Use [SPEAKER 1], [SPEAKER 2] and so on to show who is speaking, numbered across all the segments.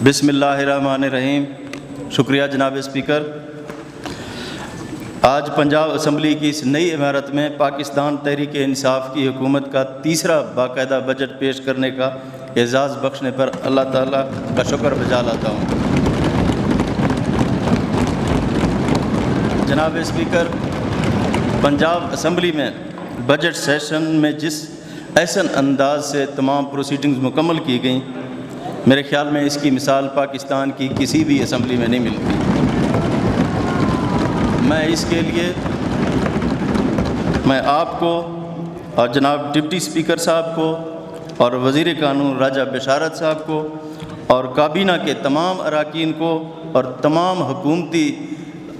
[SPEAKER 1] بسم اللہ الرحمن الرحیم۔ شکریہ جناب اسپیکر۔ آج پنجاب اسمبلی کی اس نئی عمارت میں پاکستان تحریک انصاف کی حکومت کا تیسرا باقاعدہ بجٹ پیش کرنے کا اعزاز بخشنے پر اللہ تعالیٰ کا شکر بجا لاتا ہوں۔ جناب اسپیکر، پنجاب اسمبلی میں بجٹ سیشن میں جس احسن انداز سے تمام پروسیڈنگز مکمل کی گئیں، میرے خیال میں اس کی مثال پاکستان کی کسی بھی اسمبلی میں نہیں ملتی۔ میں آپ کو اور جناب ڈپٹی اسپیکر صاحب کو اور وزیر قانون راجہ بشارت صاحب کو اور کابینہ کے تمام اراکین کو اور تمام حکومتی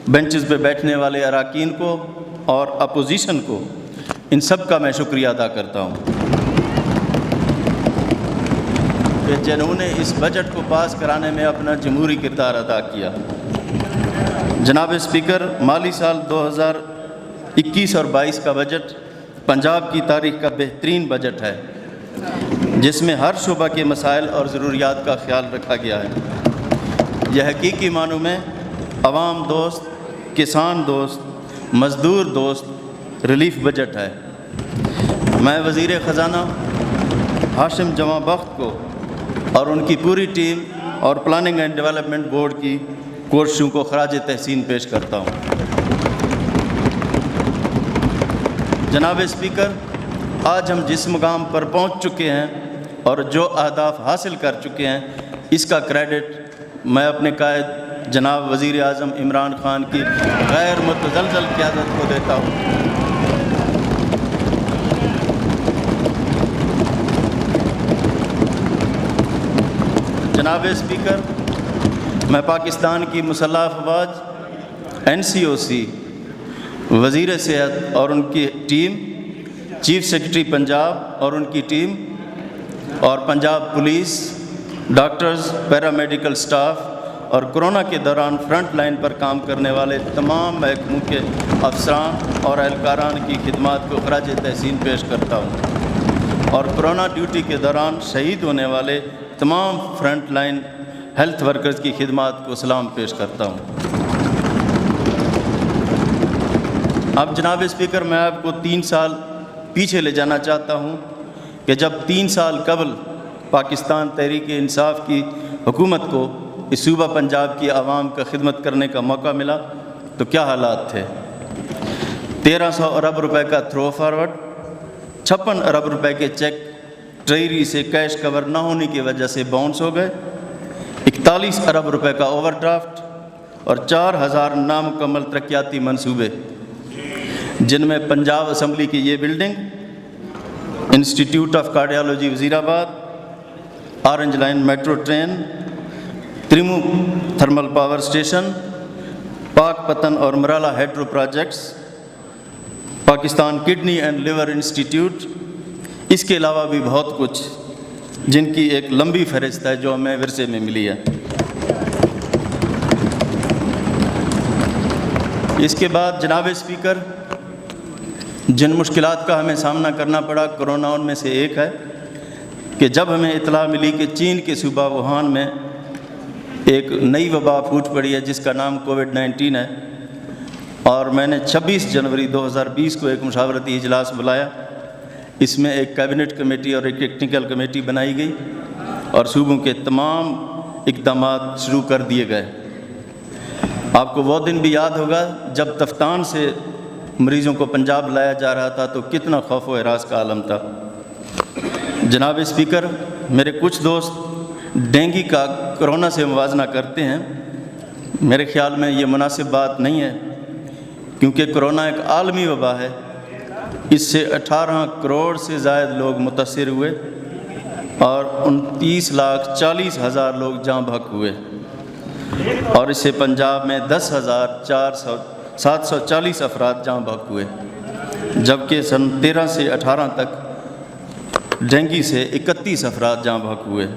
[SPEAKER 1] بینچز پہ بیٹھنے والے اراکین کو اور اپوزیشن کو، ان سب کا میں شکریہ ادا کرتا ہوں کہ جنہوں نے اس بجٹ کو پاس کرانے میں اپنا جمہوری کردار ادا کیا۔ جناب اسپیکر، مالی سال 2021 اور 22 کا بجٹ پنجاب کی تاریخ کا بہترین بجٹ ہے، جس میں ہر شعبہ کے مسائل اور ضروریات کا خیال رکھا گیا ہے۔ یہ حقیقی معنوں میں عوام دوست، کسان دوست، مزدور دوست ریلیف بجٹ ہے۔ میں وزیر خزانہ ہاشم جمع بخت کو اور ان کی پوری ٹیم اور پلاننگ اینڈ ڈیولپمنٹ بورڈ کی کوششوں کو خراج تحسین پیش کرتا ہوں۔ جناب اسپیکر، آج ہم جس مقام پر پہنچ چکے ہیں اور جو اہداف حاصل کر چکے ہیں، اس کا کریڈٹ میں اپنے قائد جناب وزیر اعظم عمران خان کی غیر متزلزل قیادت کو دیتا ہوں۔ جناب اسپیکر، میں پاکستان کی مسلح افواج NCOC، وزیر صحت اور ان کی ٹیم، چیف سیکرٹری پنجاب اور ان کی ٹیم، اور Punjab police, doctors, paramedical staff اور کرونا کے دوران فرنٹ لائن پر کام کرنے والے تمام محکموں کے افسران اور اہلکاران کی خدمات کو خراج تحسین پیش کرتا ہوں، اور کرونا ڈیوٹی کے دوران شہید ہونے والے تمام فرنٹ لائن ہیلتھ ورکرز کی خدمات کو سلام پیش کرتا ہوں۔ اب جناب اسپیکر، میں آپ کو 3 سال پیچھے لے جانا چاہتا ہوں کہ جب 3 سال قبل پاکستان تحریک انصاف کی حکومت کو اس صوبہ پنجاب کی عوام کا خدمت کرنے کا موقع ملا تو کیا حالات تھے۔ 1300 ارب روپے کا تھرو فارورڈ، 56 ارب روپے کے چیک ٹریری سے کیش کور نہ ہونے کی وجہ سے باؤنس ہو گئے، 41 ارب روپے کا اوور ڈرافٹ اور 4000 نامکمل ترقیاتی منصوبے، جن میں پنجاب اسمبلی کی یہ building, institute of cardiology Wazirabad, orange line metro train, Trimmu thermal power station, Pakpattan اور Marala hydro projects, Pakistan kidney and liver institute, اس کے علاوہ بھی بہت کچھ، جن کی ایک لمبی فہرست ہے جو ہمیں ورثے میں ملی ہے۔ اس کے بعد جناب اسپیکر، جن مشکلات کا ہمیں سامنا کرنا پڑا، کرونا ان میں سے ایک ہے کہ جب ہمیں اطلاع ملی کہ چین کے صوبہ ووہان میں ایک نئی وبا پھوٹ پڑی ہے جس کا نام کووڈ-19 ہے، اور میں نے 26 جنوری 2020 کو ایک مشاورتی اجلاس بلایا۔ اس میں ایک کیبنٹ کمیٹی اور ایک ٹیکنیکل کمیٹی بنائی گئی اور صوبوں کے تمام اقدامات شروع کر دیے گئے۔ آپ کو وہ دن بھی یاد ہوگا جب تفتان سے مریضوں کو پنجاب لایا جا رہا تھا تو کتنا خوف و ہراس کا عالم تھا۔ جناب اسپیکر، میرے کچھ دوست ڈینگی کا کرونا سے موازنہ کرتے ہیں۔ میرے خیال میں یہ مناسب بات نہیں ہے، کیونکہ کرونا ایک عالمی وبا ہے۔ اس سے 18 کروڑ سے زائد لوگ متاثر ہوئے اور 29,40,000 لوگ جاں بحق ہوئے، اور اس سے پنجاب میں 10,740 افراد جاں بحق ہوئے، جبکہ سن 13 سے 18 تک ڈینگی سے 31 افراد جاں بحق ہوئے۔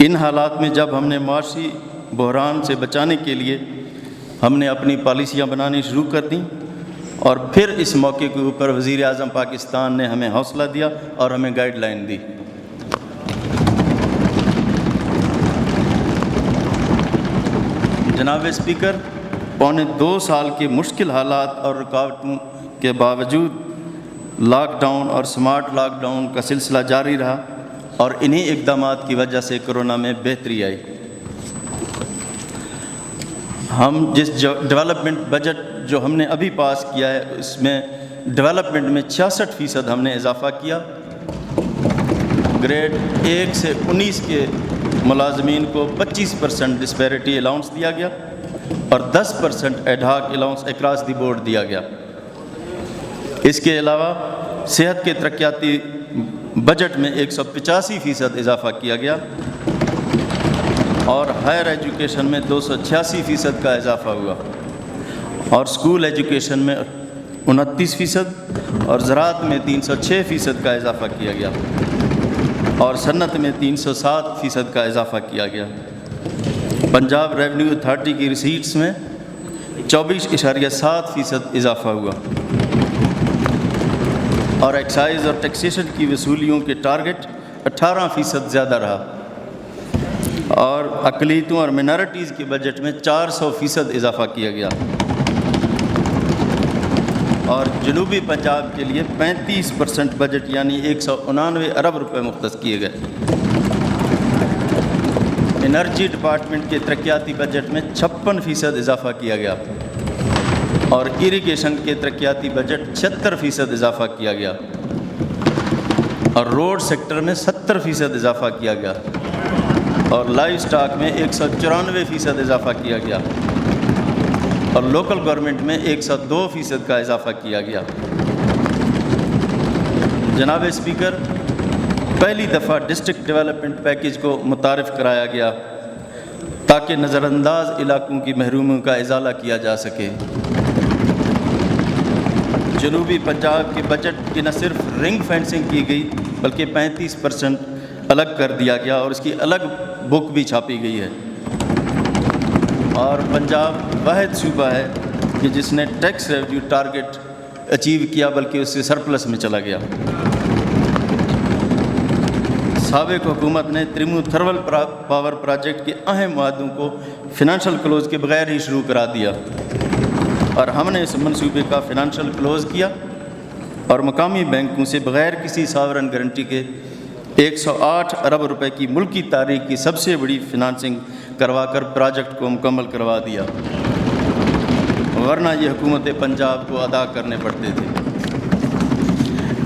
[SPEAKER 1] ان حالات میں جب ہم نے معاشی بحران سے بچانے کے لیے ہم نے اپنی پالیسیاں بنانی شروع کر دیں، اور پھر اس موقع کے اوپر وزیر اعظم پاکستان نے ہمیں حوصلہ دیا اور ہمیں گائیڈ لائن دی۔ جناب اسپیکر، پونے 2 سال کے مشکل حالات اور رکاوٹوں کے باوجود لاک ڈاؤن اور سمارٹ لاک ڈاؤن کا سلسلہ جاری رہا اور انہی اقدامات کی وجہ سے کورونا میں بہتری آئی۔ ہم جس ڈیولپمنٹ بجٹ جو ہم نے ابھی پاس کیا ہے اس میں ڈیولپمنٹ میں 66% ہم نے اضافہ کیا۔ گریڈ 1 سے 19 کے ملازمین کو 25% ڈسپیرٹی الاؤنس دیا گیا اور 10% ad hoc allowance across the board دیا گیا۔ اس کے علاوہ صحت کے ترقیاتی بجٹ میں 185% اضافہ کیا گیا اور ہائر ایجوکیشن میں 286% کا اضافہ ہوا اور اسکول ایجوکیشن میں 29% اور زراعت میں 306% کا اضافہ کیا گیا اور صنعت میں 307% کا اضافہ کیا گیا۔ پنجاب ریونیو اتھارٹی کی ریسیٹس میں 24.7% اضافہ ہوا اور ایکسائز اور ٹیکسیشن کی وصولیوں کے ٹارگٹ 18% زیادہ رہا اور اقلیتوں اور منارٹیز کے بجٹ میں 400% اضافہ کیا گیا اور جنوبی پنجاب کے لیے 35% بجٹ یعنی 199 ارب روپے مختص کیے گئے۔ انرجی ڈپارٹمنٹ کے ترقیاتی بجٹ میں 56% اضافہ کیا گیا اور اریگیشن کے ترقیاتی بجٹ 76% اضافہ کیا گیا اور روڈ سیکٹر میں 70% اضافہ کیا گیا اور لائف سٹاک میں 194% اضافہ کیا گیا اور لوکل گورنمنٹ میں 102% کا اضافہ کیا گیا۔ جناب اسپیکر، پہلی دفعہ ڈسٹرکٹ ڈیولپمنٹ پیکیج کو متعارف کرایا گیا تاکہ نظر انداز علاقوں کی محرومیوں کا ازالہ کیا جا سکے۔ جنوبی پنجاب کے بجٹ کی نہ صرف رنگ فینسنگ کی گئی بلکہ 35% الگ کر دیا گیا اور اس کی الگ بک بھی چھاپی گئی ہے اور پنجاب واحد صوبہ ہے کہ جس نے ٹیکس ریونیو ٹارگٹ اچیو کیا بلکہ اس سے سرپلس میں چلا گیا۔ سابق حکومت نے تریمو تھرمل پاور پروجیکٹ کے اہم معاہدوں کو فنانشل کلوز کے بغیر ہی شروع کرا دیا اور ہم نے اس منصوبے کا فنانشل کلوز کیا اور مقامی بینکوں سے بغیر کسی ساورن گارنٹی کے 108 ارب روپے کی ملکی تاریخ کی سب سے بڑی فنانسنگ کروا کر پروجیکٹ کو مکمل کروا دیا، ورنہ یہ حکومت پنجاب کو ادا کرنے پڑتے تھے۔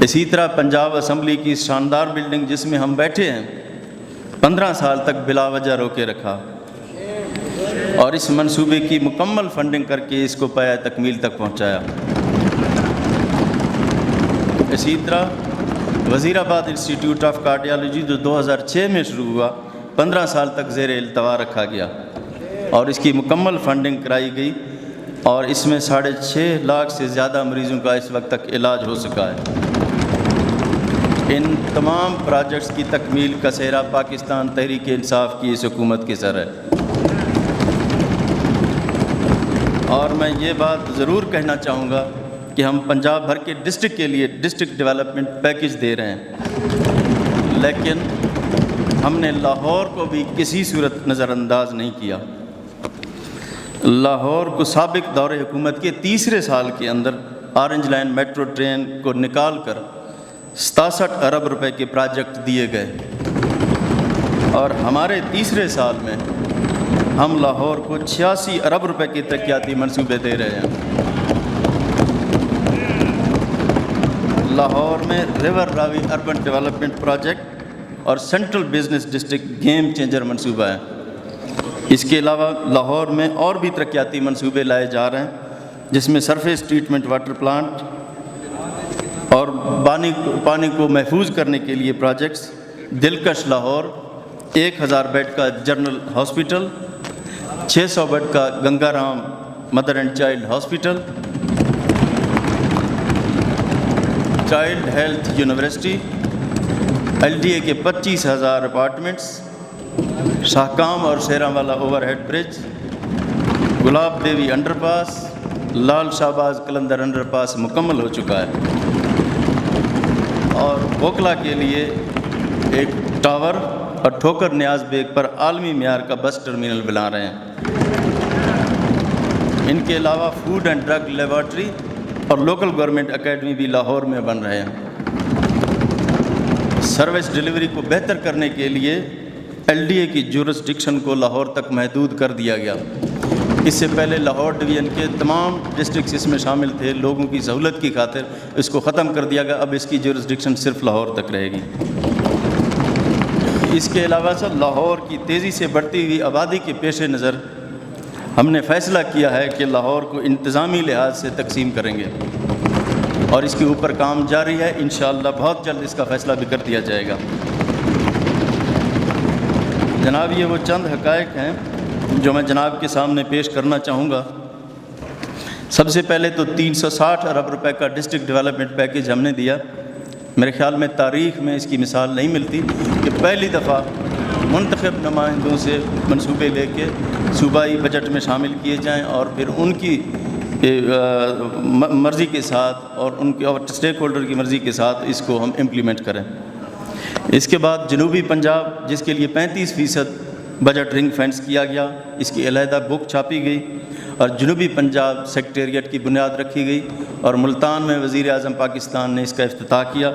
[SPEAKER 1] اسی طرح پنجاب اسمبلی کی شاندار بلڈنگ جس میں ہم بیٹھے ہیں 15 سال تک بلا وجہ روکے رکھا اور اس منصوبے کی مکمل فنڈنگ کر کے اس کو پایہ تکمیل تک پہنچایا۔ اسی طرح وزیر آباد انسٹیٹیوٹ آف کارڈیالوجی جو 2006 میں شروع ہوا 15 سال تک زیر التوا رکھا گیا اور اس کی مکمل فنڈنگ کرائی گئی اور اس میں 6.5 لاکھ سے زیادہ مریضوں کا اس وقت تک علاج ہو سکا ہے۔ ان تمام پروجیکٹس کی تکمیل کا سہرا پاکستان تحریک انصاف کی اس حکومت کے سر ہے اور میں یہ بات ضرور کہنا چاہوں گا کہ ہم پنجاب بھر کے ڈسٹرکٹ کے لیے ڈسٹرکٹ ڈیولپمنٹ پیکیج دے رہے ہیں، لیکن ہم نے لاہور کو بھی کسی صورت نظر انداز نہیں کیا۔ لاہور کو سابق دور حکومت کے تیسرے سال کے اندر آرنج لائن میٹرو ٹرین کو نکال کر 67 ارب روپے کے پروجیکٹ دیے گئے اور ہمارے تیسرے سال میں ہم لاہور کو 86 ارب روپے کے ترقیاتی منصوبے دے رہے ہیں۔ لاہور میں ریور راوی اربن ڈیولپمنٹ پروجیکٹ اور central business district game changer منصوبہ ہے۔ اس کے علاوہ لاہور میں اور بھی ترقیاتی منصوبے لائے جا رہے ہیں جس میں سرفیس ٹریٹمنٹ واٹر پلانٹ اور پانی کو محفوظ کرنے کے لیے پروجیکٹس، دلکش لاہور 1000 بیڈ کا جنرل ہاسپٹل، 600 بیڈ کا Ganga Ram mother and child hospital, child health university, LDA کے 25,000 اپارٹمنٹس، شاہکام اور شیراں والا اوور ہیڈ برج، گلاب دیوی انڈر پاس، لال شہباز قلندر انڈر پاس مکمل ہو چکا ہے اور وکلا کے لیے ایک ٹاور اور ٹھوکر نیاز بیگ پر عالمی معیار کا بس ٹرمینل بنا رہے ہیں۔ ان کے علاوہ فوڈ اینڈ ڈرگ لیبارٹری اور لوکل گورنمنٹ اکیڈمی بھی لاہور میں بن رہے ہیں۔ سروس ڈیلیوری کو بہتر کرنے کے لیے LDA کی جورسڈکشن کو لاہور تک محدود کر دیا گیا۔ اس سے پہلے لاہور ڈویژن کے تمام ڈسٹرکٹس اس میں شامل تھے، لوگوں کی سہولت کی خاطر اس کو ختم کر دیا گیا، اب اس کی جورسڈکشن صرف لاہور تک رہے گی۔ اس کے علاوہ سر لاہور کی تیزی سے بڑھتی ہوئی آبادی کے پیش نظر ہم نے فیصلہ کیا ہے کہ لاہور کو انتظامی لحاظ سے تقسیم کریں گے اور اس کے اوپر کام جاری ہے، انشاءاللہ بہت جلد اس کا فیصلہ بھی کر دیا جائے گا۔ جناب یہ وہ چند حقائق ہیں جو میں جناب کے سامنے پیش کرنا چاہوں گا۔ سب سے پہلے تو 360 ارب روپے کا ڈسٹرکٹ ڈیولپمنٹ پیکیج ہم نے دیا۔ میرے خیال میں تاریخ میں اس کی مثال نہیں ملتی کہ پہلی دفعہ منتخب نمائندوں سے منصوبے لے کے صوبائی بجٹ میں شامل کیے جائیں اور پھر ان کی مرضی کے ساتھ اور ان کے اور اسٹیک ہولڈر کی مرضی کے ساتھ اس کو ہم امپلیمنٹ کریں۔ اس کے بعد جنوبی پنجاب جس کے لیے 35% بجٹ رنگ فینس کیا گیا، اس کی علیحدہ بک چھاپی گئی اور جنوبی پنجاب سیکریٹریٹ کی بنیاد رکھی گئی اور ملتان میں وزیر اعظم پاکستان نے اس کا افتتاح کیا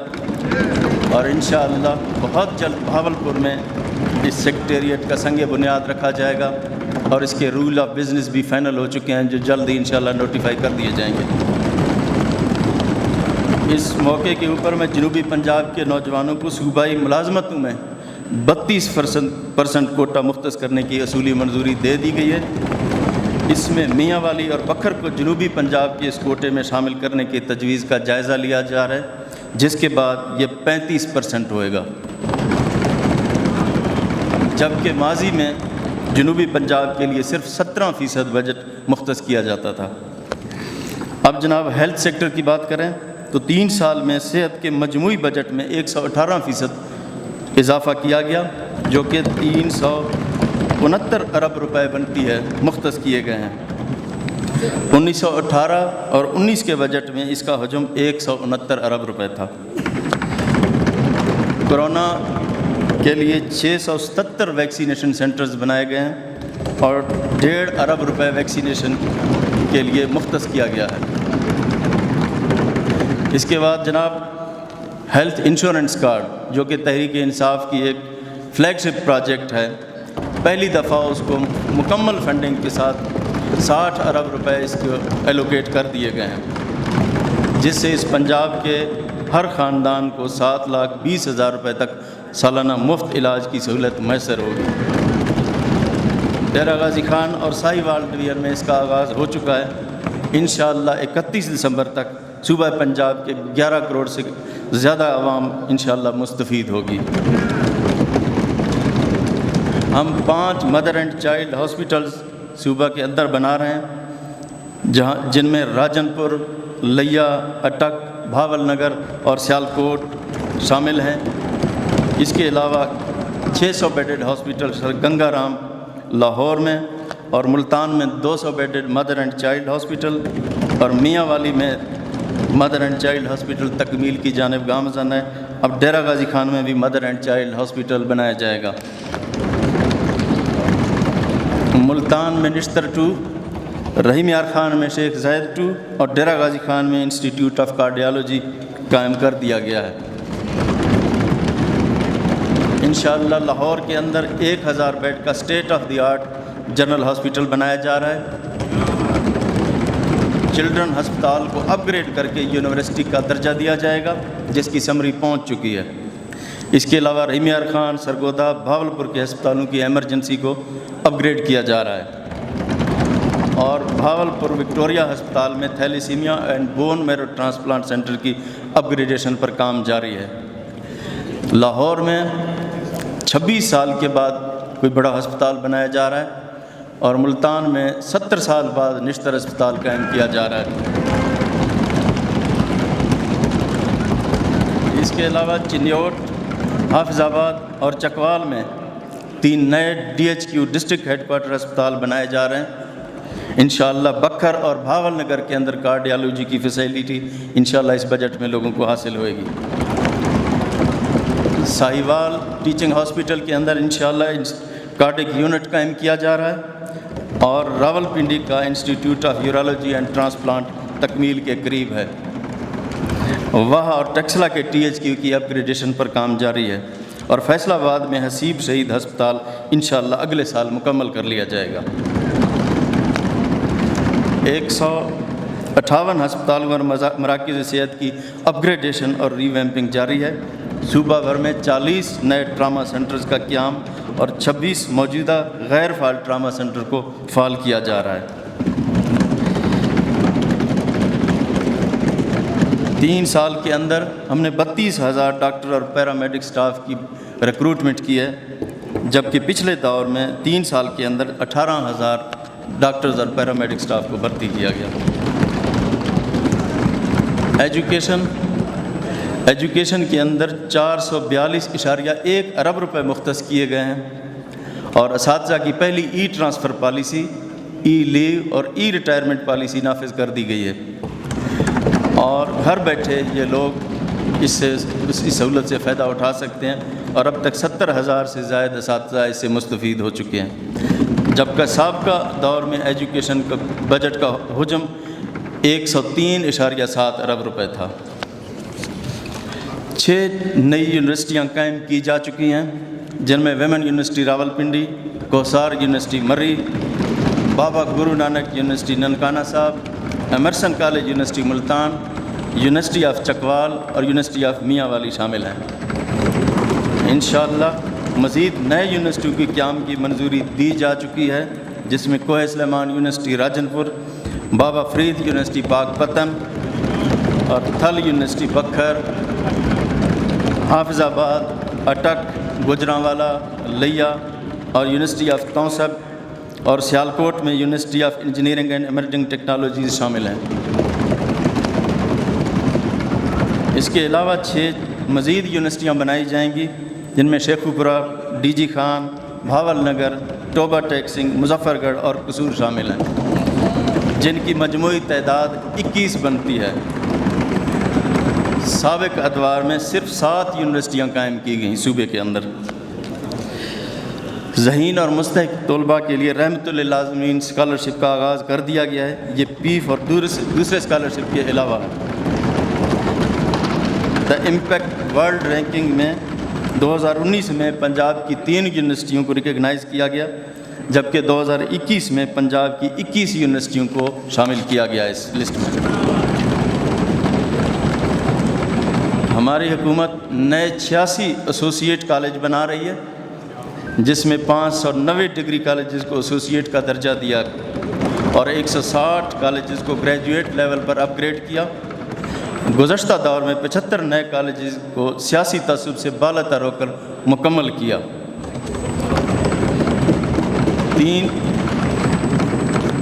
[SPEAKER 1] اور انشاءاللہ بہت جلد بھاولپور میں اس سیکریٹریٹ کا سنگ بنیاد رکھا جائے گا اور اس کے رول آف بزنس بھی فائنل ہو چکے ہیں جو جلد ہی انشاءاللہ نوٹیفائی کر دیے جائیں گے۔ اس موقع کے اوپر میں جنوبی پنجاب کے نوجوانوں کو صوبائی ملازمتوں میں 32% کوٹا مختص کرنے کی اصولی منظوری دے دی گئی ہے۔ اس میں میاں والی اور بکھر کو جنوبی پنجاب کے اس کوٹے میں شامل کرنے کی تجویز کا جائزہ لیا جا رہا ہے، جس کے بعد یہ 35% ہوئے گا، جبکہ ماضی میں جنوبی پنجاب کے لیے صرف 17% بجٹ مختص کیا جاتا تھا۔ اب جناب ہیلتھ سیکٹر کی بات کریں تو 3 سال میں صحت کے مجموعی بجٹ میں 118% اضافہ کیا گیا، جو کہ 369 ارب روپے بنتی ہے، مختص کیے گئے ہیں۔ 1918 اور 19 کے بجٹ میں اس کا حجم 169 ارب روپے تھا۔ کورونا کے لیے 677 ویکسینیشن سینٹرز بنائے گئے ہیں اور 1.5 ارب روپے ویکسینیشن کے لیے مختص کیا گیا ہے۔ اس کے بعد جناب ہیلتھ انشورنس کارڈ جو کہ تحریک انصاف کی ایک فلیگ شپ پروجیکٹ ہے، پہلی دفعہ اس کو مکمل فنڈنگ کے ساتھ 60 ارب روپے اس کو ایلوکیٹ کر دیے گئے ہیں، جس سے اس پنجاب کے ہر خاندان کو 7,20,000 روپے تک سالانہ مفت علاج کی سہولت میسر ہوگی۔ ڈیرہ غازی خان اور ساہیوال ڈویژن میں اس کا آغاز ہو چکا ہے۔ انشاءاللہ 31 دسمبر تک صوبہ پنجاب کے 11 کروڑ سے زیادہ عوام انشاءاللہ مستفید ہوگی۔ ہم 5 مدر اینڈ چائلڈ ہاسپٹلز صوبہ کے اندر بنا رہے ہیں، جن میں راجن پور، لیا، اٹک، بھاول نگر اور سیالکوٹ شامل ہیں۔ اس کے علاوہ 600 بیڈڈ ہاسپٹل گنگا رام لاہور میں اور ملتان میں 200 bedded mother and child hospital اور میاں والی میں مدر اینڈ چائلڈ ہاسپٹل تکمیل کی جانب گامزن ہے۔ اب ڈیرہ غازی خان میں بھی مدر اینڈ چائلڈ ہاسپٹل بنایا جائے گا۔ ملتان میں نشتر 2، رحیم یار خان میں شیخ زید 2 اور ڈیرہ غازی خان میں انسٹیٹیوٹ آف کارڈیالوجی قائم کر دیا گیا ہے۔ انشاءاللہ لاہور کے اندر 1000 بیڈ کا state of the art general hospital بنایا جا رہا ہے۔ چلڈرن ہسپتال کو اپ گریڈ کر کے یونیورسٹی کا درجہ دیا جائے گا، جس کی سمری پہنچ چکی ہے۔ اس کے علاوہ رحیم یار خان، سرگودا، بھاولپور کے ہسپتالوں کی ایمرجنسی کو اپ گریڈ کیا جا رہا ہے اور بھاولپور وکٹوریہ ہسپتال میں thalassemia and bone marrow transplant centre کی اپ گریڈیشن پر کام جاری ہے۔ لاہور میں 26 سال کے بعد کوئی بڑا ہسپتال بنایا جا رہا ہے اور ملتان میں 70 سال بعد نشتر ہسپتال قائم کیا جا رہا ہے۔ اس کے علاوہ چنیوٹ، حافظ آباد اور چکوال میں 3 نئے DHQ ڈسٹرکٹ ہیڈ کوارٹر ہسپتال بنائے جا رہے ہیں۔ انشاءاللہ بکھر اور بھاول نگر کے اندر کارڈیالوجی کی فیسیلیٹی انشاءاللہ اس بجٹ میں لوگوں کو حاصل ہوئے گی۔ ساہیوال ٹیچنگ ہاسپٹل کے اندر انشاءاللہ کارڈک یونٹ قائم کیا جا رہا ہے اور راولپنڈی کا institute of urology and transplant تکمیل کے قریب ہے۔ وہاں اور ٹیکسلا کے THQ کی اپ گریڈیشن پر کام جاری ہے، اور فیصل آباد میں حسیب شہید ہسپتال انشاءاللہ اگلے سال مکمل کر لیا جائے گا۔ 158 ہسپتالوں اور مراکز صحت کی اپ گریڈیشن اور ریویمپنگ جاری ہے۔ صوبہ بھر میں 40 نئے ٹراما سینٹرز کا قیام اور 26 موجودہ غیر فعال ٹراما سینٹر کو فعال کیا جا رہا ہے۔ 3 سال کے اندر ہم نے 32,000 ڈاکٹر اور پیرامیڈک سٹاف کی ریکروٹمنٹ کی ہے، جبکہ پچھلے دور میں 3 سال کے اندر 18,000 ڈاکٹرز اور پیرامیڈک سٹاف کو بھرتی کیا گیا۔ ایجوکیشن کے اندر 442.1 ارب روپے مختص کیے گئے ہیں، اور اساتذہ کی پہلی ای ٹرانسفر پالیسی، ای لیو اور ای ریٹائرمنٹ پالیسی نافذ کر دی گئی ہے، اور گھر بیٹھے یہ لوگ اس سہولت سے فائدہ اٹھا سکتے ہیں، اور اب تک 70,000 سے زائد اساتذہ اس سے مستفید ہو چکے ہیں، جبکہ سابقہ دور میں ایجوکیشن کا بجٹ کا حجم 103.7 ارب روپے تھا۔ 6 نئی یونیورسٹیاں قائم کی جا چکی ہیں، جن میں ویمن یونیورسٹی راولپنڈی، کوسار یونیورسٹی مرری، بابا گرو نانک یونیورسٹی ننکانہ صاحب، Emerson college university Multan, university of Chakwal اور یونیورسٹی آف میاں والی شامل ہیں۔ انشاءاللہ مزید نئے یونیورسٹیوں کے قیام کی منظوری دی جا چکی ہے، جس میں کوہ سلیمان یونیورسٹی راجن پور، بابا فرید یونیورسٹی پاک پتن اور تھل یونیورسٹی بکھر، حافظ آباد، اٹک، گجرانوالا، لیا اور یونیورسٹی آف توسب، اور سیالکوٹ میں university of engineering and emerging technologies شامل ہیں۔ اس کے علاوہ 6 مزید یونیورسٹیاں بنائی جائیں گی، جن میں شیخوپورہ، ڈی جی خان، بھاول نگر، ٹوبہ ٹیک سنگھ، مظفر گڑھ اور قصور شامل ہیں، جن کی مجموعی تعداد 21 بنتی ہے۔ سابق ادوار میں صرف 7 یونیورسٹیاں قائم کی گئیں صوبے کے اندر۔ ذہین اور مستحق طلباء کے لیے رحمت للعالمین اسکالرشپ کا آغاز کر دیا گیا ہے۔ یہ پیف اور دوسرے اسکالرشپ کے علاوہ ہے۔ دا امپیکٹ ورلڈ رینکنگ میں 2019 میں پنجاب کی 3 یونیورسٹیوں کو ریکگنائز کیا گیا، جبکہ 2021 میں پنجاب کی 21 یونیورسٹیوں کو شامل کیا گیا اس لسٹ میں۔ ہماری حکومت نئے 86 ایسوسیٹ کالج بنا رہی ہے، جس میں 590 ڈگری کالجز کو ایسوسیٹ کا درجہ دیا اور 160 کالجز کو گریجویٹ لیول پر اپ گریڈ کیا۔ گزشتہ دور میں 75 نئے کالجز کو سیاسی تعصب سے بالا تر ہو کر مکمل کیا۔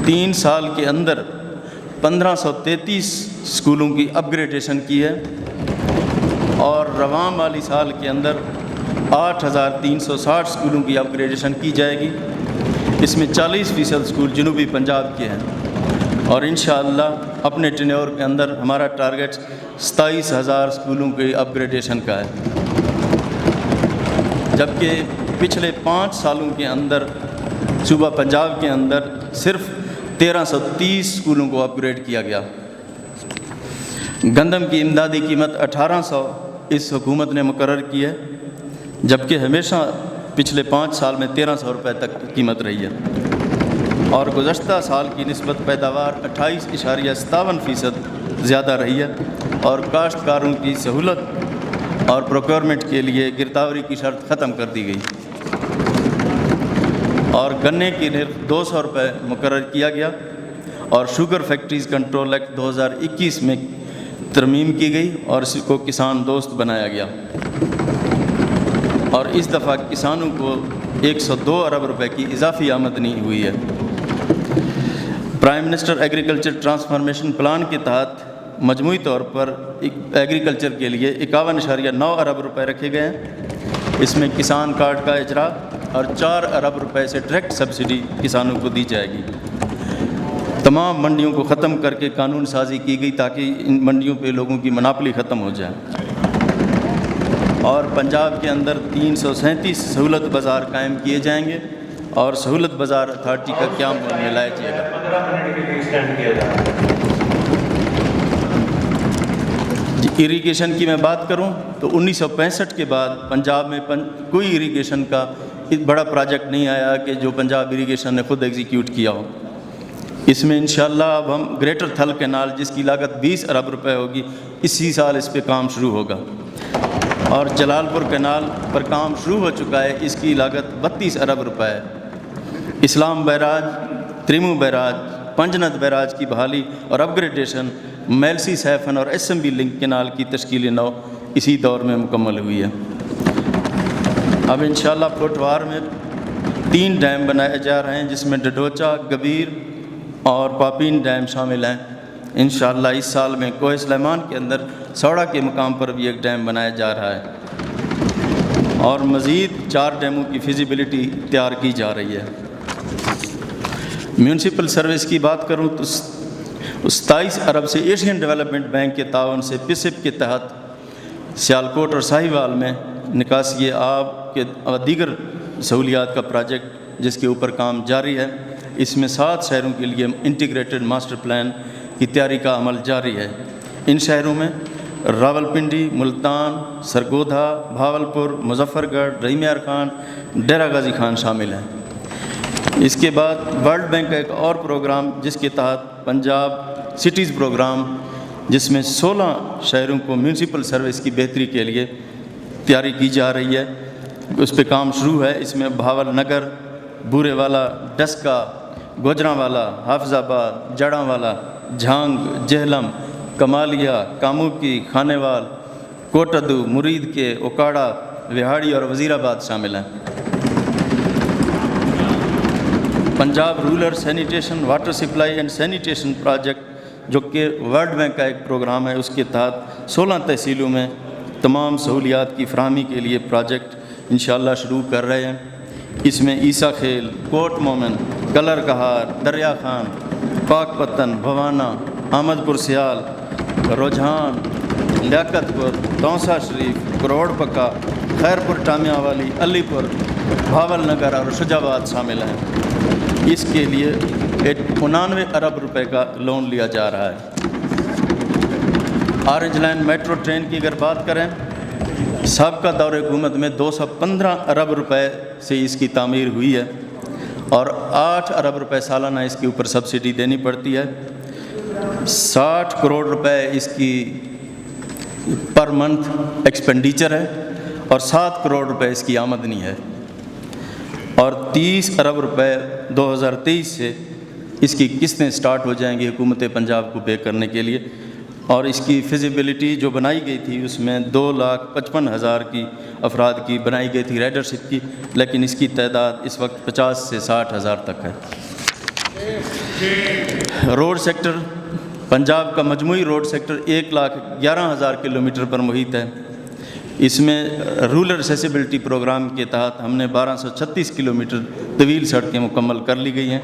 [SPEAKER 1] 3 سال کے اندر 1533 اسکولوں کی اپ گریڈیشن کی ہے، اور رواں مالی سال کے اندر 8,360 اسکولوں کی اپ گریڈیشن کی جائے گی۔ اس میں 40% اسکول جنوبی پنجاب کے ہیں، اور انشاءاللہ اپنے ٹینیور کے اندر ہمارا ٹارگٹ 27,000 اسکولوں کی اپ گریڈیشن کا ہے، جبکہ پچھلے 5 سالوں کے اندر صوبہ پنجاب کے اندر صرف 1330 اسکولوں کو اپ گریڈ کیا گیا۔ گندم کی امدادی قیمت 1800 اس حکومت نے مقرر کی ہے، جبکہ ہمیشہ پچھلے 5 سال میں 1300 روپے تک قیمت رہی ہے، اور گزشتہ سال کی نسبت پیداوار 28.57% زیادہ رہی ہے، اور کاشتکاروں کی سہولت اور پروکیورمنٹ کے لیے گرتاوری کی شرط ختم کر دی گئی، اور گنے کی نرخ 200 روپے مقرر کیا گیا، اور شوگر فیکٹریز کنٹرول ایکٹ 2021 میں ترمیم کی گئی اور اس کو کسان دوست بنایا گیا، اور اس دفعہ کسانوں کو 102 ارب روپے کی اضافی آمدنی ہوئی ہے۔ Prime minister agriculture transformation plan کے تحت مجموعی طور پر ایگریکلچر کے لیے 51.9 ارب روپے رکھے گئے ہیں۔ اس میں کسان کارڈ کا اجرا اور 4 ارب روپے سے ڈائریکٹ سبسڈی کسانوں کو دی جائے گی۔ تمام منڈیوں کو ختم کر کے قانون سازی کی گئی تاکہ ان منڈیوں پہ لوگوں کی مناپلی ختم ہو جائے، اور پنجاب کے اندر 337 سہولت بازار قائم کیے جائیں گے، اور سہولت بازار اتھارٹی کا قیام میں لایا جائے گا۔ اریگیشن کی میں بات کروں تو 1965 کے بعد پنجاب میں کوئی اریگیشن کا بڑا پروجیکٹ نہیں آیا کہ جو پنجاب اریگیشن نے خود ایگزیکیوٹ کیا ہو۔ اس میں انشاءاللہ اب ہم گریٹر تھل کینال جس کی لاگت 20 ارب روپے ہوگی، اسی سال اس پہ کام شروع ہوگا، اور جلال پور کینال پر کام شروع ہو چکا ہے، اس کی لاگت 32 ارب روپے ہے۔ Islam barrage, Trimmu barrage, Panjnad barrage کی بحالی اور اپ گریڈیشن، میلسی سیفن اور S M B link canal کی تشکیل نو اسی دور میں مکمل ہوئی ہے۔ اب انشاءاللہ پھوٹوار میں 3 ڈیم بنائے جا رہے ہیں، جس میں ڈڈوچا، گبیر اور پاپین ڈیم شامل ہیں۔ انشاءاللہ اس سال میں کوہ سلیمان کے اندر سوڑا کے مقام پر بھی ایک ڈیم بنایا جا رہا ہے، اور مزید 4 ڈیموں کی فیزیبلٹی تیار کی جا رہی ہے۔ میونسپل سروس کی بات کروں تو 27 ارب سے ایشین ڈیولپمنٹ بینک کے تعاون سے پسپ کے تحت سیالکوٹ اور ساہیوال میں نکاسی آب کے دیگر سہولیات کا پروجیکٹ جس کے اوپر کام جاری ہے، اس میں 7 شہروں کے لیے انٹیگریٹڈ ماسٹر پلان کی تیاری کا عمل جاری ہے۔ ان شہروں میں راولپنڈی، ملتان، سرگودھا، بھاولپور، مظفر گڑھ، رحیم یار خان، ڈیرہ غازی خان شامل ہیں۔ اس کے بعد ورلڈ بینک کا ایک اور پروگرام جس کے تحت پنجاب سٹیز پروگرام، جس میں 16 شہروں کو میونسپل سروس کی بہتری کے لیے تیاری کی جا رہی ہے، اس پہ کام شروع ہے۔ اس میں بھاول نگر، بورے والا، ڈسکا، گوجرانوالا، حافظ آباد، جڑاں والا، جھانگ، جہلم، کمالیہ، کاموکی، کھانے وال، کوٹدو، مرید کے، اوکاڑا، وہاڑی اور وزیر آباد شامل ہیں۔ Punjab rural sanitation water supply and sanitation project, جو کہ ورلڈ بینک کا ایک پروگرام ہے، اس کے تحت 16 تحصیلوں میں تمام سہولیات کی فراہمی کے لیے پروجیکٹ انشاءاللہ شروع کر رہے ہیں۔ اس میں عیسیٰ خیل، کوٹ مومن، کلر کہار، دریا خان، پاک پتن، بھوانا، احمد پور سیال، رجحان، لیاقت پور، تونسا شریف، کروڑ پکا، خیر پور ٹامیاں والی، علی پور، بھاول نگر اور شجاباد شامل ہیں۔ اس کے لیے 99 ارب روپے کا لون لیا جا رہا ہے۔ آرنج لائن میٹرو ٹرین کی اگر بات کریں، سابقہ دور حکومت میں 215 ارب روپے سے اس کی تعمیر ہوئی ہے، اور 8 ارب روپے سالانہ اس کے اوپر سبسڈی دینی پڑتی ہے۔ 60 کروڑ روپے اس کی پر منتھ ایکسپینڈیچر ہے، اور 7 کروڑ روپے اس کی آمدنی ہے، اور 30 ارب روپے 2023 سے اس کی قسطیں سٹارٹ ہو جائیں گی حکومت پنجاب کو پے کرنے کے لیے۔ اور اس کی فیزیبلٹی جو بنائی گئی تھی اس میں 2,55,000 کی افراد کی بنائی گئی تھی رائڈرشپ کی، لیکن اس کی تعداد اس وقت 50 سے 60,000 تک ہے۔ روڈ سیکٹر، پنجاب کا مجموعی روڈ سیکٹر 1,11,000 کلومیٹر پر محیط ہے۔ اس میں رورل ایکسیسیبلٹی پروگرام کے تحت ہم نے 1236 کلومیٹر طویل سڑکیں مکمل کر لی گئی ہیں۔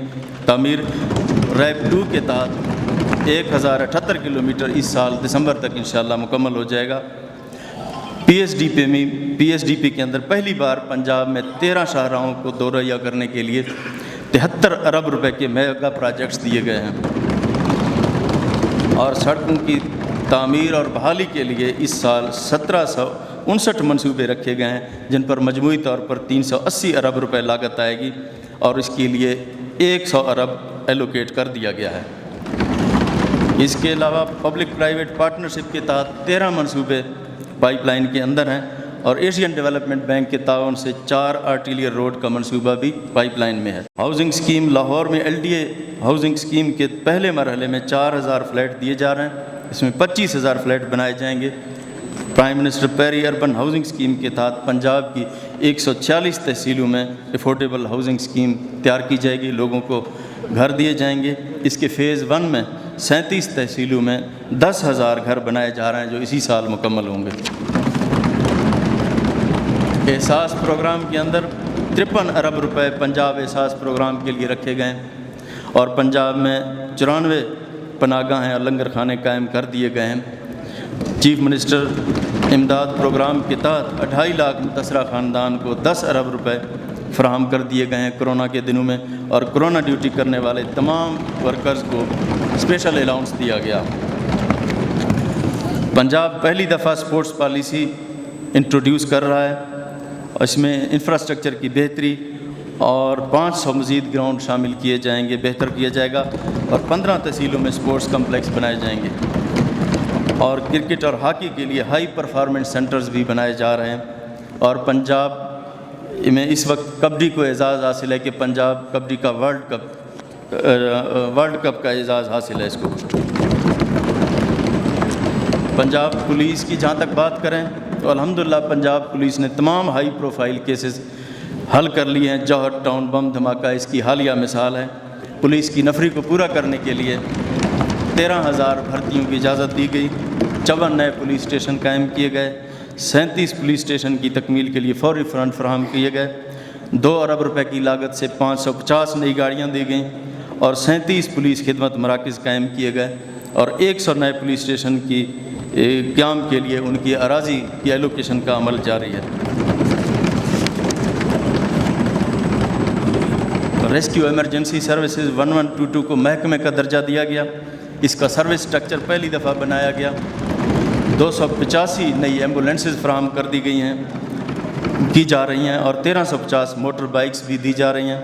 [SPEAKER 1] تعمیر ریپ 2 کے تحت 1078 کلومیٹر اس سال دسمبر تک انشاءاللہ مکمل ہو جائے گا۔ پی ایس ڈی پی کے اندر پہلی بار پنجاب میں 13 شاہراہوں کو دوریہ کرنے کے لیے 73 ارب روپے کے میگا پروجیکٹس دیے گئے ہیں، اور سڑکوں کی تعمیر اور بحالی کے لیے اس سال 1759 منصوبے رکھے گئے ہیں، جن پر مجموعی طور پر 380 ارب روپے لاگت آئے گی، اور اس کے لیے 100 ارب ایلوکیٹ کر دیا گیا ہے۔ اس کے علاوہ پبلک پرائیویٹ پارٹنرشپ کے تحت 13 منصوبے پائپ لائن کے اندر ہیں، اور ایشین ڈیولپمنٹ بینک کے تعاون سے 4 آرٹیلیئر روڈ کا منصوبہ بھی پائپ لائن میں ہے۔ ہاؤسنگ اسکیم لاہور میں LDA ہاؤسنگ اسکیم کے پہلے مرحلے میں 4,000 فلیٹ دیے جا رہے ہیں، اس میں 25,000 فلیٹ بنائے جائیں گے۔ Prime minister peri urban housing scheme کے تحت پنجاب کی 146 تحصیلوں میں افورڈیبل ہاؤسنگ اسکیم تیار کی جائے گی، لوگوں کو گھر دیے جائیں گے۔ اس کے فیز 1 میں 37 تحصیلوں میں 10,000 گھر بنائے جا رہے ہیں، جو اسی سال مکمل ہوں گے۔ احساس پروگرام کے اندر 53 ارب روپے پنجاب احساس پروگرام کے لیے رکھے گئے ہیں، اور پنجاب میں 94 پناہ گاہیں اور لنگر خانے قائم کر دیے گئے ہیں۔ چیف منسٹر امداد پروگرام کے تحت 2.5 لاکھ متاثرہ خاندان کو 10 ارب روپے فراہم کر دیے گئے ہیں کرونا کے دنوں میں، اور کرونا ڈیوٹی کرنے والے تمام ورکرز کو اسپیشل الاؤنس دیا گیا۔ پنجاب پہلی دفعہ سپورٹس پالیسی انٹروڈیوس کر رہا ہے، اس میں انفراسٹرکچر کی بہتری اور 500 مزید گراؤنڈ شامل کیے جائیں گے، بہتر کیا جائے گا، اور 15 تحصیلوں میں سپورٹس کمپلیکس بنائے جائیں گے، اور کرکٹ اور ہاکی کے لیے ہائی پرفارمنس سینٹرز بھی بنائے جا رہے ہیں۔ اور پنجاب میں اس وقت کبڈی کو اعزاز حاصل ہے کہ پنجاب کبڈی کا ورلڈ کپ کا اعزاز حاصل ہے اس کو۔ پنجاب پولیس کی جہاں تک بات کریں تو الحمدللہ پنجاب پولیس نے تمام ہائی پروفائل کیسز حل کر لیے ہیں۔ جوہر ٹاؤن بم دھماکہ اس کی حالیہ مثال ہے۔ پولیس کی نفری کو پورا کرنے کے لیے 13,000 بھرتیوں کی اجازت دی گئی، 54 نئے پولیس اسٹیشن قائم کیے گئے، 37 پولیس اسٹیشن کی تکمیل کے لیے فوری فنڈ فراہم کیے گئے، 2 ارب روپے کی لاگت سے 550 نئی گاڑیاں دی گئیں، اور 37 پولیس خدمت مراکز قائم کیے گئے، اور 100 نئے پولیس اسٹیشن کی قیام کے لیے ان کی اراضی کی ایلوکیشن کا عمل جاری ہے۔ ریسکیو ایمرجنسی سروسز 1122 کو محکمے کا درجہ دیا گیا، اس کا سروس سٹرکچر پہلی دفعہ بنایا گیا، 285 نئی ایمبولینسز فراہم کر دی گئی ہیں، کی جا رہی ہیں، اور 1350 موٹر بائکس بھی دی جا رہی ہیں۔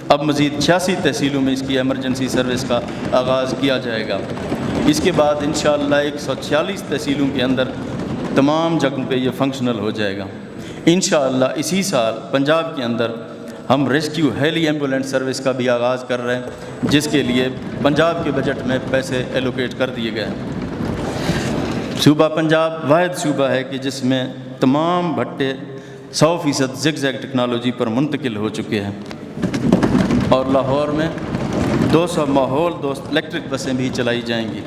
[SPEAKER 1] اب مزید 86 تحصیلوں میں اس کی ایمرجنسی سروس کا آغاز کیا جائے گا۔ اس کے بعد انشاءاللہ 146 تحصیلوں کے اندر تمام جگہوں پہ یہ فنکشنل ہو جائے گا۔ انشاءاللہ اسی سال پنجاب کے اندر ہم ریسکیو ہیلی ایمبولینس سروس کا بھی آغاز کر رہے ہیں، جس کے لیے پنجاب کے بجٹ میں پیسے ایلوکیٹ کر دیے گئے ہیں۔ صوبہ پنجاب واحد صوبہ ہے کہ جس میں تمام بھٹے 100% زگ زیگ ٹیکنالوجی پر منتقل ہو چکے ہیں، اور لاہور میں 200 ماحول دوست الیکٹرک بسیں بھی چلائی جائیں گی۔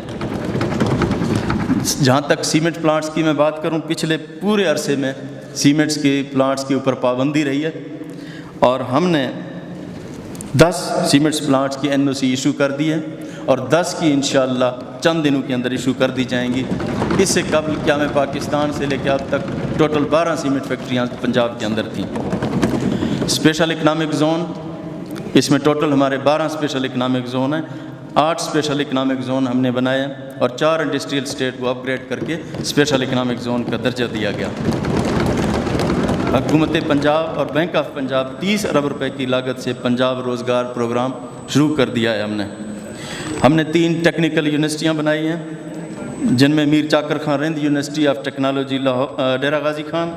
[SPEAKER 1] جہاں تک سیمنٹ پلانٹس کی میں بات کروں، پچھلے پورے عرصے میں سیمنٹس کے پلانٹس کے اوپر پابندی رہی ہے، اور ہم نے 10 سیمنٹس پلانٹس کی NOC ایشو کر دی ہے، اور 10 کی انشاءاللہ چند دنوں کے اندر ایشو کر دی جائیں گی۔ اس سے قبل قیام پاکستان سے لے کے اب تک ٹوٹل 12 سیمنٹ فیکٹریاں پنجاب کے اندر تھیں۔ اسپیشل اکنامک زون، اس میں ٹوٹل ہمارے 12 اسپیشل اکنامک زون ہیں، 8 اسپیشل اکنامک زون ہم نے بنائے ہیں، اور 4 انڈسٹریل اسٹیٹ کو اپ گریڈ کر کے اسپیشل اکنامک زون کا درجہ دیا گیا۔ حکومت پنجاب اور بینک آف پنجاب 30 ارب روپے کی لاگت سے پنجاب روزگار پروگرام شروع کر دیا ہے۔ ہم نے 3 ٹیکنیکل یونیورسٹیاں بنائی ہیں، جن میں Mir Chakar Khan Rind university of technology Dera Ghazi Khan,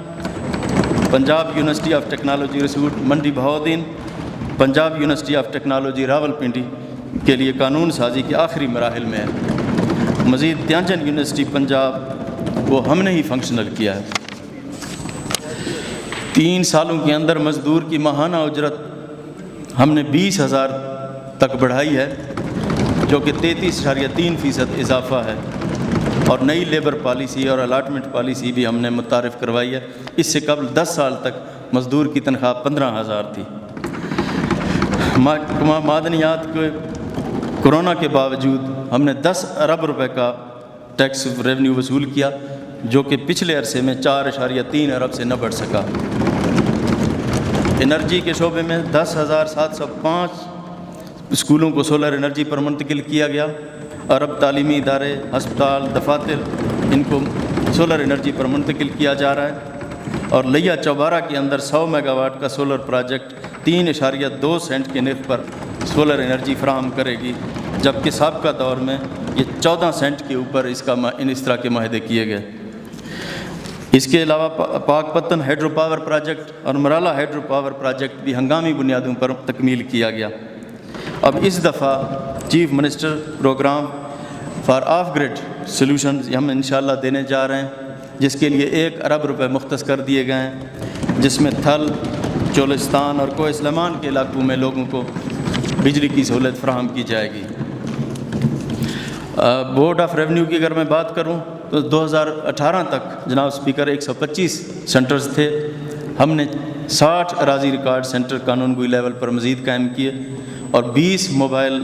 [SPEAKER 1] Punjab university of technology رسوٹ Mandi Bahauddin, Punjab university of technology Rawalpindi کے لیے قانون سازی کے آخری مراحل میں ہے۔ مزید تیانجن یونیورسٹی پنجاب وہ ہم نے ہی فنکشنل کیا ہے۔ 3 سالوں کے اندر مزدور کی ماہانہ اجرت ہم نے 20,000 تک بڑھائی ہے، جو کہ 33.3% اضافہ ہے، اور نئی لیبر پالیسی اور الاٹمنٹ پالیسی بھی ہم نے متعارف کروائی ہے۔ اس سے قبل 10 سال تک مزدور کی تنخواہ 15,000 تھی۔ معدنیات کے کرونا کے باوجود ہم نے 10 ارب روپے کا ٹیکس ریونیو وصول کیا، جو کہ پچھلے عرصے میں 4.3 ارب سے نہ بڑھ سکا۔ انرجی کے شعبے میں 10,705 اسکولوں کو سولر انرجی پر منتقل کیا گیا، ارب تعلیمی ادارے، ہسپتال، دفاتر، ان کو سولر انرجی پر منتقل کیا جا رہا ہے، اور لیا چوبارہ کے اندر 100 میگا واٹ کا سولر پروجیکٹ 3.2 سینٹ کے نرخ پر سولر انرجی فراہم کرے گی، جبکہ سابقہ دور میں یہ 14 سینٹ کے اوپر اس طرح کے معاہدے کیے گئے۔ اس کے علاوہ پاک پتن ہائیڈرو پاور پروجیکٹ اور مرالا ہائیڈرو پاور پروجیکٹ بھی ہنگامی بنیادوں پر تکمیل کیا گیا۔ اب اس دفعہ chief minister program for off grid solutions ہم انشاءاللہ دینے جا رہے ہیں، جس کے لیے 1 ارب روپے مختص کر دیے گئے ہیں، جس میں تھل، چولستان اور کوہ سلیمان کے علاقوں میں لوگوں کو بجلی کی سہولت فراہم کی جائے گی۔ بورڈ آف ریونیو کی اگر میں بات کروں تو 2018 تک جناب اسپیکر 125 سینٹرز تھے، ہم نے 60 اراضی ریکارڈ سینٹر قانون گوئی لیول پر مزید قائم کیے، اور 20 موبائل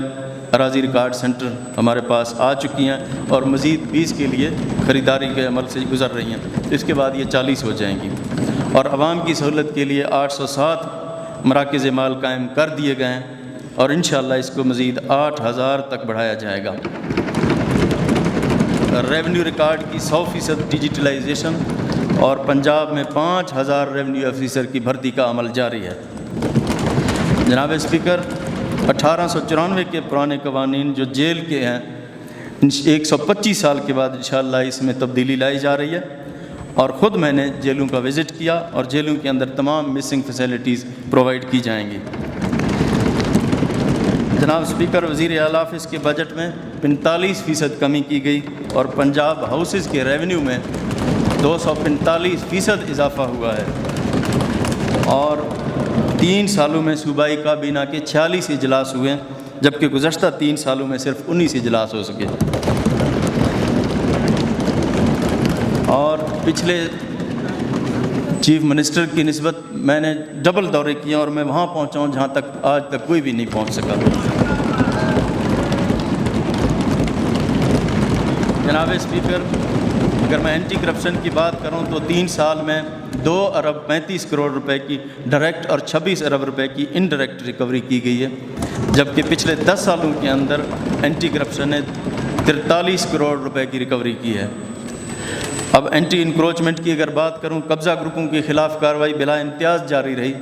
[SPEAKER 1] اراضی ریکارڈ سینٹر ہمارے پاس آ چکی ہیں، اور مزید 20 کے لیے خریداری کے عمل سے گزر رہی ہیں، تو اس کے بعد یہ 40 ہو جائیں گی، اور عوام کی سہولت کے لیے 807 مراکز مال قائم کر دیے گئے ہیں اور انشاءاللہ اس کو مزید 8,000 تک بڑھایا جائے گا۔ ریونیو ریکارڈ کی 100% ڈیجیٹلائزیشن اور پنجاب میں 5,000 ریونیو آفیسر کی بھرتی کا عمل جاری ہے۔ جناب اسپیکر، 1894 کے پرانے قوانین جو جیل کے ہیں 125 سال کے بعد انشاءاللہ اس میں تبدیلی لائی جا رہی ہے، اور خود میں نے جیلوں کا وزٹ کیا اور جیلوں کے اندر تمام مسنگ فیسلٹیز پرووائڈ کی جائیں گی۔ جناب اسپیکر، وزیر اعلیٰ آفس کے بجٹ میں 45% کمی کی گئی اور پنجاب ہاؤسز کے ریونیو میں 245% اضافہ ہوا ہے، اور 3 سالوں میں صوبائی کابینہ کے 46 اجلاس ہوئے، جبکہ گزشتہ 3 سالوں میں صرف 19 اجلاس ہو سکے۔ اور پچھلے چیف منسٹر کی نسبت میں نے ڈبل دورے کیے اور میں وہاں پہنچا ہوں جہاں تک آج تک کوئی بھی نہیں پہنچ سکا۔ جناب اسپیکر، اگر میں اینٹی کرپشن کی بات کروں تو 3 سال میں 2 ارب 35 کروڑ روپے کی ڈائریکٹ اور 26 ارب روپے کی انڈائریکٹ ریکوری کی گئی ہے، جبکہ پچھلے 10 سالوں کے اندر اینٹی کرپشن نے 43 کروڑ روپے کی ریکوری کی ہے۔ اب اینٹی انکروچمنٹ کی اگر بات کروں، قبضہ گروپوں کے خلاف کارروائی بلا امتیاز جاری رہی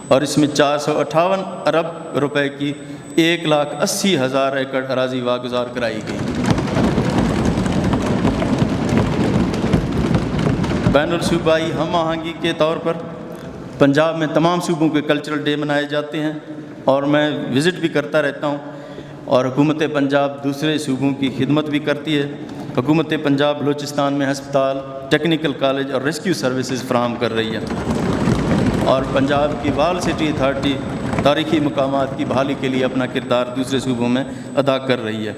[SPEAKER 1] اور اس میں 458 ارب روپے کی 1,80,000 ایکڑ اراضی واگزار کرائی گئی۔ بین الصوبائی ہم آہنگی کے طور پر پنجاب میں تمام صوبوں کے کلچرل ڈے منائے جاتے ہیں اور میں وزٹ بھی کرتا رہتا ہوں، اور حکومت پنجاب دوسرے صوبوں کی خدمت بھی کرتی ہے۔ حکومت پنجاب بلوچستان میں ہسپتال، ٹیکنیکل کالج اور ریسکیو سروسز فراہم کر رہی ہے، اور پنجاب کی وال سٹی اتھارٹی تاریخی مقامات کی بحالی کے لیے اپنا کردار دوسرے صوبوں میں ادا کر رہی ہے۔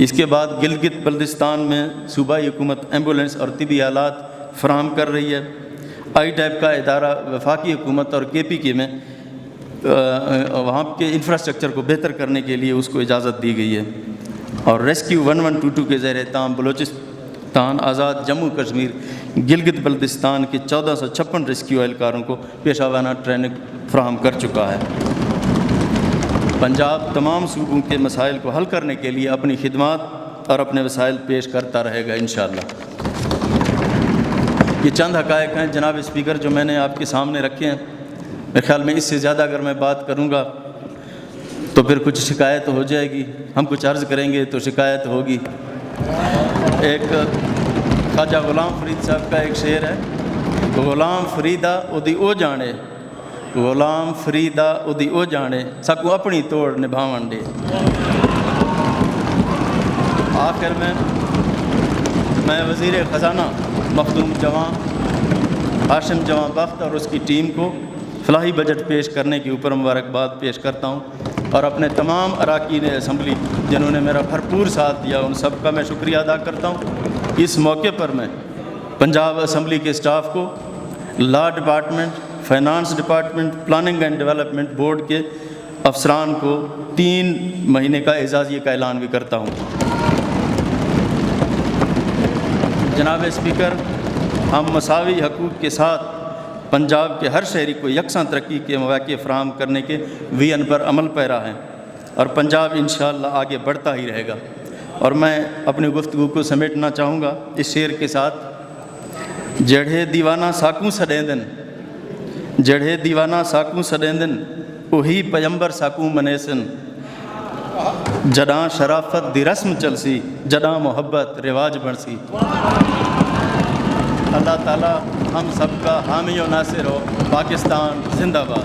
[SPEAKER 1] اس کے بعد گلگت بلتستان میں صوبائی حکومت ایمبولینس اور طبی آلات فراہم کر رہی ہے۔ آئی ٹیپ کا ادارہ وفاقی حکومت اور کے پی کے میں وہاں کے انفراسٹرکچر کو بہتر کرنے کے لیے اس کو اجازت دی گئی ہے، اور ریسکیو 1122 کے زیر اہتمام بلوچستان آزاد جموں کشمیر گلگت بلتستان کے 1456 ریسکیو اہلکاروں کو پیشہ ورانہ ٹریننگ فراہم کر چکا ہے۔ پنجاب تمام صوبوں کے مسائل کو حل کرنے کے لیے اپنی خدمات اور اپنے وسائل پیش کرتا رہے گا انشاءاللہ۔ یہ چند حقائق ہیں جناب اسپیکر جو میں نے آپ کے سامنے رکھے ہیں۔ میرے خیال میں اس سے زیادہ اگر میں بات کروں گا تو پھر کچھ شکایت ہو جائے گی، ہم کچھ عرض کریں گے تو شکایت ہوگی۔ ایک خواجہ غلام فرید صاحب کا ایک شعر ہے، غلام فریدا اودی او جانے، غلام فریدا اودی او جانے، سکو اپنی توڑ نبھاون دے۔ آخر میں وزیر خزانہ مخدوم جوان ہاشم جوان بخت اور اس کی ٹیم کو فلاحی بجٹ پیش کرنے کے اوپر مبارکباد پیش کرتا ہوں، اور اپنے تمام اراکین اسمبلی جنہوں نے میرا بھرپور ساتھ دیا ان سب کا میں شکریہ ادا کرتا ہوں۔ اس موقع پر میں پنجاب اسمبلی کے اسٹاف کو، law department, finance department, planning and development board کے افسران کو 3 مہینے کا اعزازیے کا اعلان بھی کرتا ہوں۔ جناب اسپیکر، ہم مساوی حقوق کے ساتھ پنجاب کے ہر شہری کو یکساں ترقی کے مواقع فراہم کرنے کے ویژن پر عمل پیرا ہیں، اور پنجاب انشاءاللہ آگے بڑھتا ہی رہے گا۔ اور میں اپنی گفتگو کو سمیٹنا چاہوں گا اس شعر کے ساتھ، جڑے دیوانہ ساکوں سڈیندن، جڑے دیوانہ ساکوں سڈیندن، وہی پیمبر ساکوں منیسن، جڑاں شرافت دی رسم چلسی، جڑاں محبت رواج بنسی۔ اللہ تعالیٰ ہم سب کا حامی و ناصر ہو۔ پاکستان زندہ باد۔